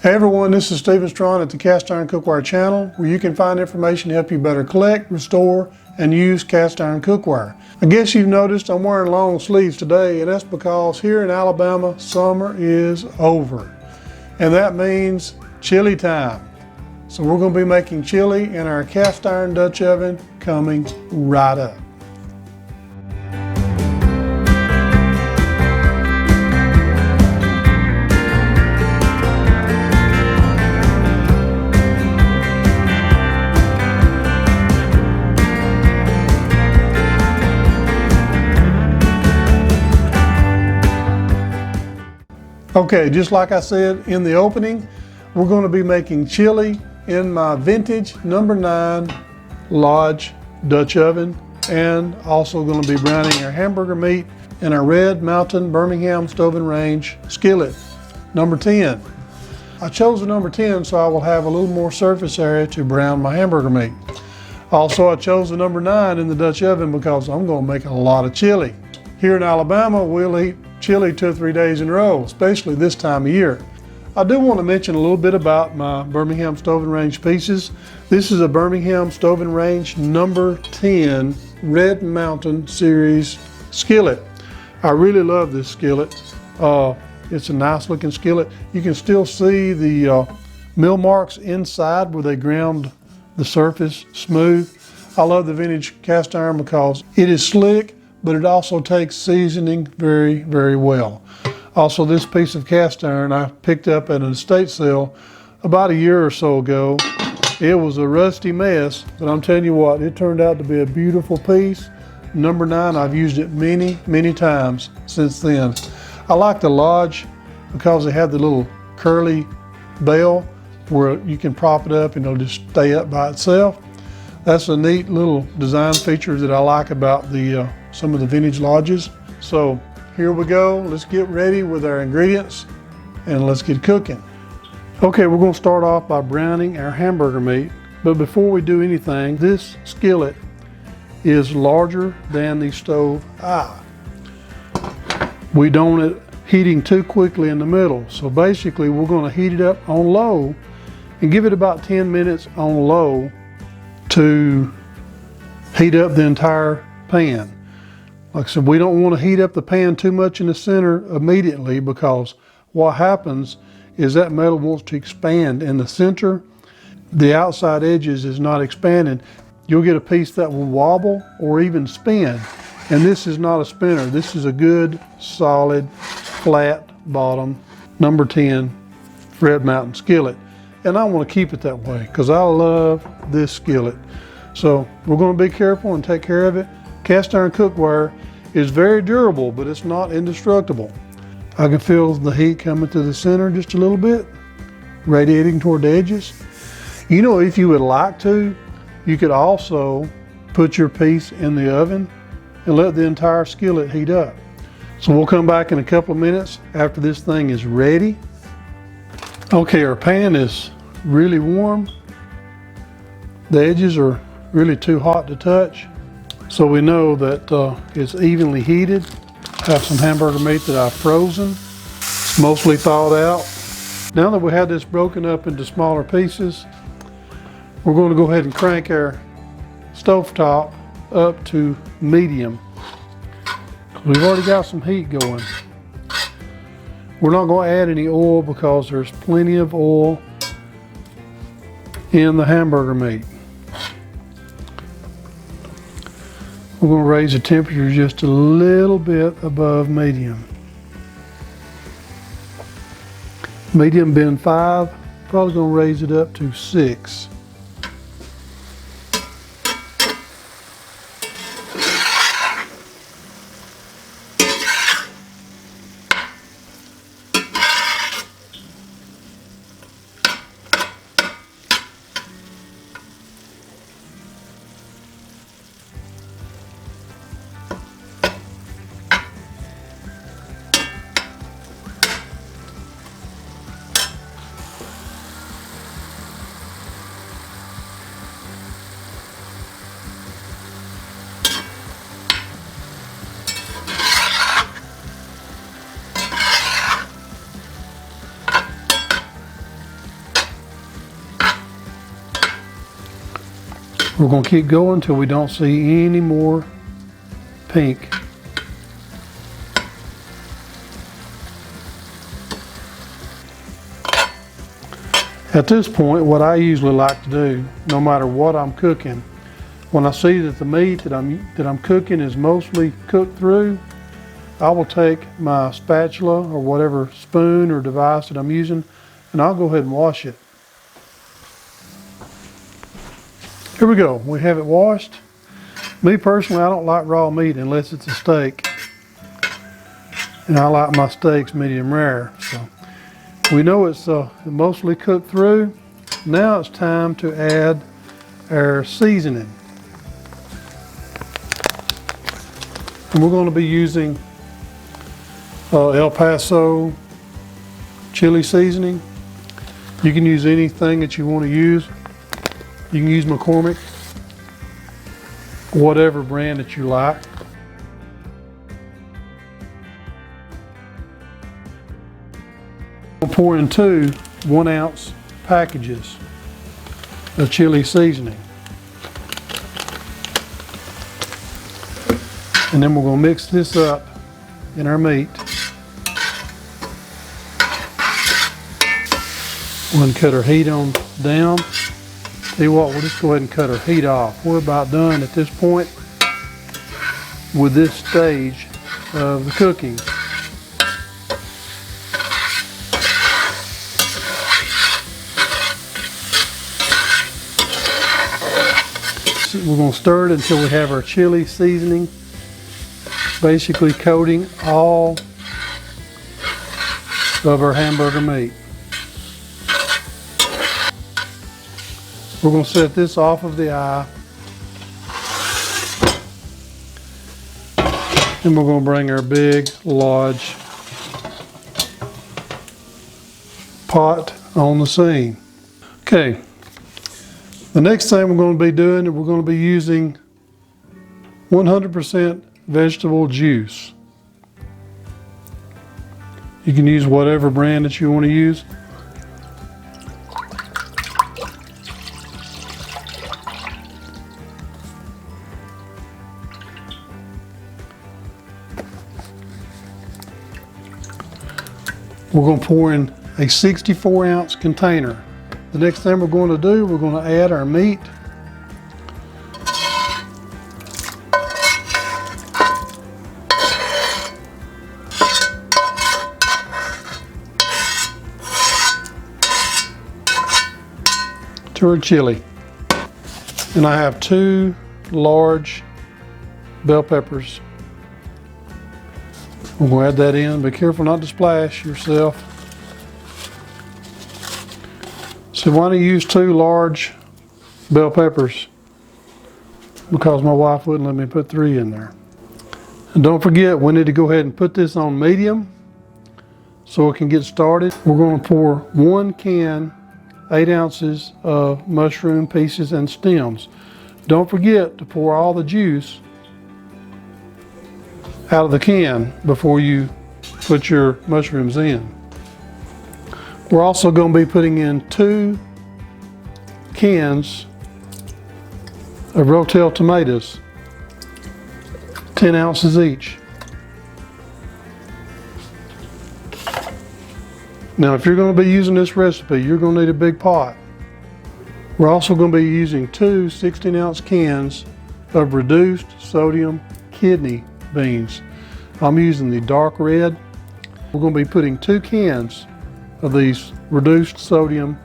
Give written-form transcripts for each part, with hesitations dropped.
Hey everyone, this is Stephen Strawn at the Cast Iron Cookware channel, where you can find information to help you better collect, restore, and use cast iron cookware. I guess you've noticed I'm wearing long sleeves today, and that's because here in Alabama, summer is over. And that means chili time. So we're going to be making chili in our cast iron Dutch oven coming right up. Okay, just like I said in the opening, we're going to be making chili in my vintage number 9 Lodge Dutch oven, and also going to be browning our hamburger meat in our Red Mountain Birmingham stove and range skillet number 10. I chose the number 10 so I will have a little more surface area to brown my hamburger meat. Also, I chose the number 9 in the Dutch oven because I'm going to make a lot of chili. Here in Alabama, we'll eat chili 2 or 3 days in a row, especially this time of year. I do want to mention a little bit about my Birmingham stove and range pieces. This is a Birmingham stove and range number 10 Red Mountain series skillet. I really love this skillet. It's a nice looking skillet. You can still see the mill marks inside where they ground the surface smooth. I love the vintage cast iron because it is slick, but it also takes seasoning very, very well. Also, this piece of cast iron I picked up at an estate sale about a year or so ago. It was a rusty mess, but I'm telling you what, it turned out to be a beautiful piece. Number 9, I've used it many, many times since then. I like the Lodge because they have the little curly bell where you can prop it up and it'll just stay up by itself. That's a neat little design feature that I like about some of the vintage Lodges. So here we go. Let's get ready with our ingredients and let's get cooking. Okay, we're going to start off by browning our hamburger meat. But before we do anything, this skillet is larger than the stove eye. We don't want it heating too quickly in the middle. So basically we're going to heat it up on low and give it about 10 minutes on low to heat up the entire pan. Like I said, we don't want to heat up the pan too much in the center immediately, because what happens is that metal wants to expand in the center. The outside edges is not expanding. You'll get a piece that will wobble or even spin. And this is not a spinner. This is a good, solid, flat bottom, number 10 Red Mountain skillet. And I want to keep it that way because I love this skillet. So we're going to be careful and take care of it. Cast iron cookware is very durable, but it's not indestructible. I can feel the heat coming to the center just a little bit, radiating toward the edges. You know, if you would like to, you could also put your piece in the oven and let the entire skillet heat up. So we'll come back in a couple of minutes after this thing is ready. Okay, our pan is really warm. The edges are really too hot to touch. So we know that it's evenly heated. I have some hamburger meat that I've frozen. It's mostly thawed out. Now that we have this broken up into smaller pieces, we're going to go ahead and crank our stovetop up to medium. We've already got some heat going. We're not going to add any oil because there's plenty of oil in the hamburger meat. We're going to raise the temperature just a little bit above medium. Medium being 5, probably going to raise it up to 6. We're going to keep going until we don't see any more pink. At this point, what I usually like to do, no matter what I'm cooking, when I see that the meat that I'm cooking is mostly cooked through, I will take my spatula or whatever spoon or device that I'm using, and I'll go ahead and wash it. Here we go, we have it washed. Me personally, I don't like raw meat unless it's a steak. And I like my steaks medium rare. So we know it's mostly cooked through. Now it's time to add our seasoning. And we're going to be using El Paso chili seasoning. You can use anything that you want to use. You can use McCormick, whatever brand that you like. We'll pour in 2 1-ounce packages of chili seasoning. And then we're going to mix this up in our meat. We're going to cut our heat on down. Tell you what, we'll just go ahead and cut our heat off. We're about done at this point with this stage of the cooking. So we're going to stir it until we have our chili seasoning basically coating all of our hamburger meat. We're going to set this off of the eye, and we're going to bring our big, large pot on the scene. Okay, the next thing we're going to be doing is we're going to be using 100% vegetable juice. You can use whatever brand that you want to use. We're going to pour in a 64-ounce container. The next thing we're going to do, we're going to add our meat. To our chili. And I have 2 large bell peppers. We're going to add that in. Be careful not to splash yourself. So why don't you use 2 large bell peppers? Because my wife wouldn't let me put 3 in there. And don't forget, we need to go ahead and put this on medium so it can get started. We're going to pour 1 can, 8 ounces of mushroom pieces and stems. Don't forget to pour all the juice out of the can before you put your mushrooms in. We're also going to be putting in 2 cans of Rotel tomatoes, 10 ounces each. Now, if you're going to be using this recipe, you're going to need a big pot. We're also going to be using 2 16-ounce cans of reduced sodium kidney beans. I'm using the dark red. We're going to be putting 2 cans of these reduced sodium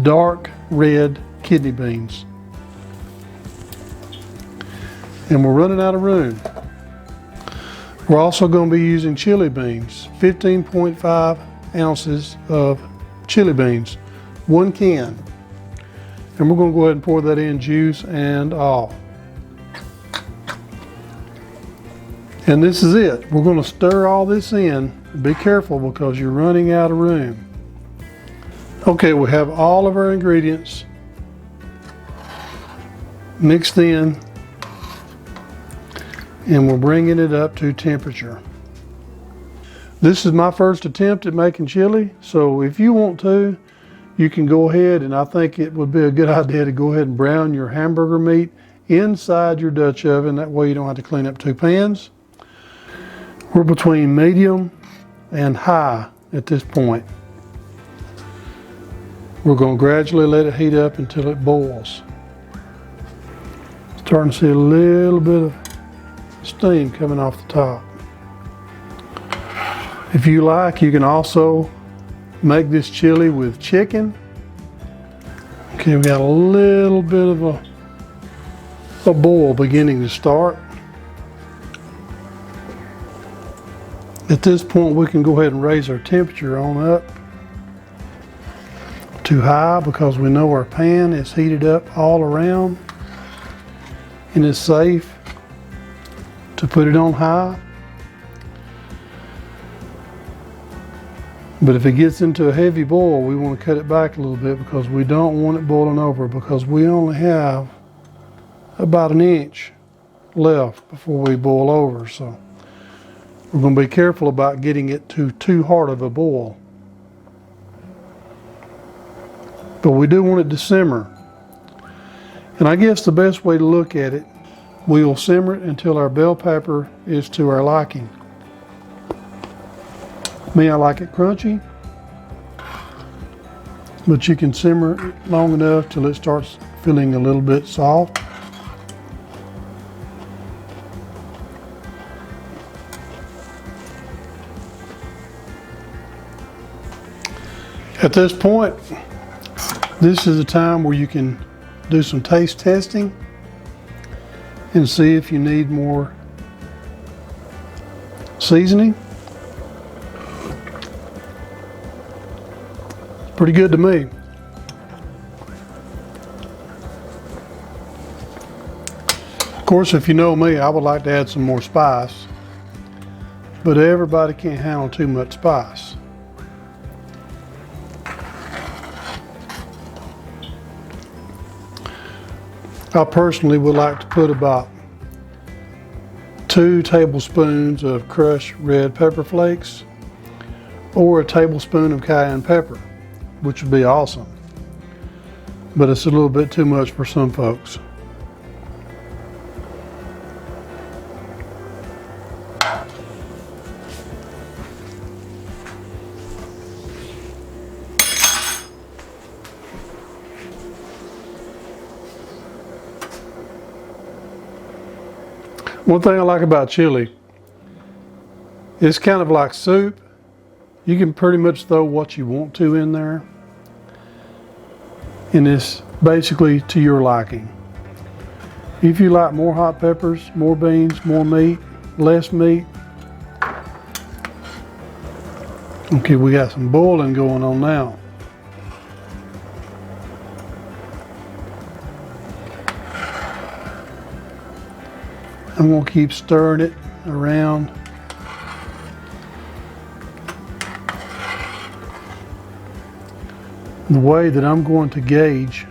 dark red kidney beans. And we're running out of room. We're also going to be using chili beans, 15.5 ounces of chili beans, 1 can. And we're going to go ahead and pour that in, juice and all. And this is it. We're going to stir all this in. Be careful because you're running out of room. Okay, we have all of our ingredients mixed in, and we're bringing it up to temperature. This is my first attempt at making chili, so if you want to, you can go ahead, and I think it would be a good idea to go ahead and brown your hamburger meat inside your Dutch oven. That way you don't have to clean up two pans. We're between medium and high at this point. We're going to gradually let it heat up until it boils. Starting to see a little bit of steam coming off the top. If you like, you can also make this chili with chicken. Okay, we got a little bit of a boil beginning to start. At this point, we can go ahead and raise our temperature on up to high because we know our pan is heated up all around and it's safe to put it on high. But if it gets into a heavy boil, we want to cut it back a little bit because we don't want it boiling over, because we only have about an inch left before we boil over. So we're going to be careful about getting it to too hard of a boil. But we do want it to simmer. And I guess the best way to look at it, we will simmer it until our bell pepper is to our liking. Me, I like it crunchy, but you can simmer it long enough till it starts feeling a little bit soft. At this point, this is the time where you can do some taste testing and see if you need more seasoning. Pretty good to me. Of course, if you know me, I would like to add some more spice, but everybody can't handle too much spice. I personally would like to put about 2 tablespoons of crushed red pepper flakes or a tablespoon of cayenne pepper, which would be awesome. But it's a little bit too much for some folks. One thing I like about chili, it's kind of like soup. You can pretty much throw what you want to in there, and it's basically to your liking. If you like more hot peppers, more beans, more meat, less meat. Okay, we got some boiling going on now. I'm going to keep stirring it around. The way that I'm going to gauge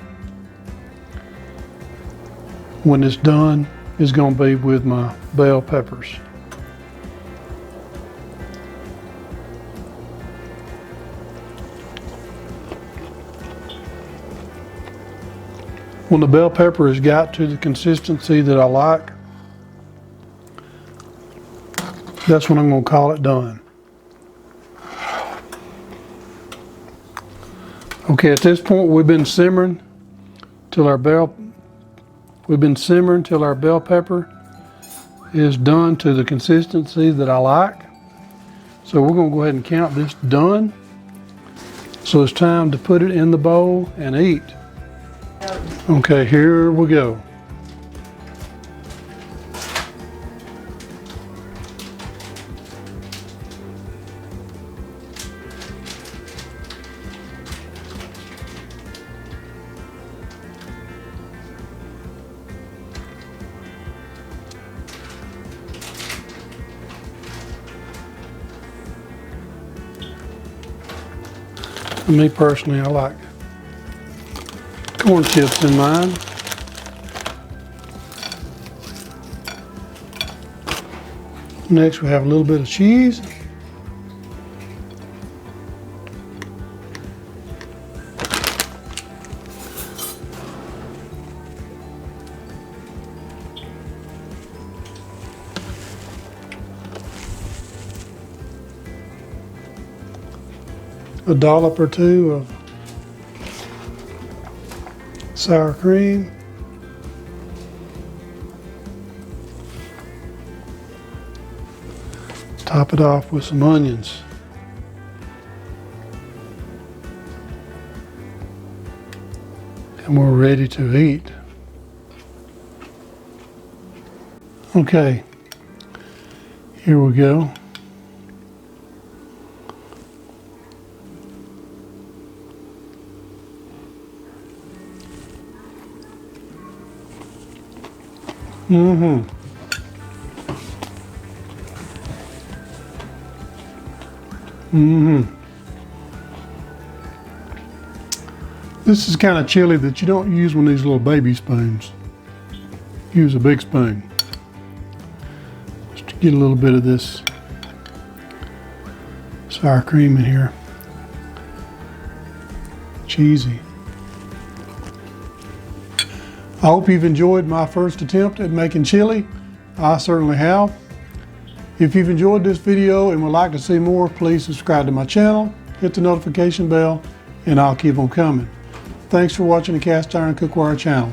when it's done is going to be with my bell peppers. When the bell pepper has got to the consistency that I like, that's when I'm going to call it done. Okay, at this point we've been simmering till our bell pepper is done to the consistency that I like. So we're going to go ahead and count this done. So it's time to put it in the bowl and eat. Okay, here we go. Me personally, I like corn chips in mine. Next we have a little bit of cheese. a dollop or two of sour cream. Top it off with some onions. And we're ready to eat. Okay, here we go. Mm-hmm. Mm-hmm. This is kind of chili that you don't use one of these little baby spoons. Use a big spoon. Just to get a little bit of this sour cream in here. Cheesy. I hope you've enjoyed my first attempt at making chili. I certainly have. If you've enjoyed this video and would like to see more, please subscribe to my channel, hit the notification bell, and I'll keep on coming. Thanks for watching the Cast Iron Cookware channel.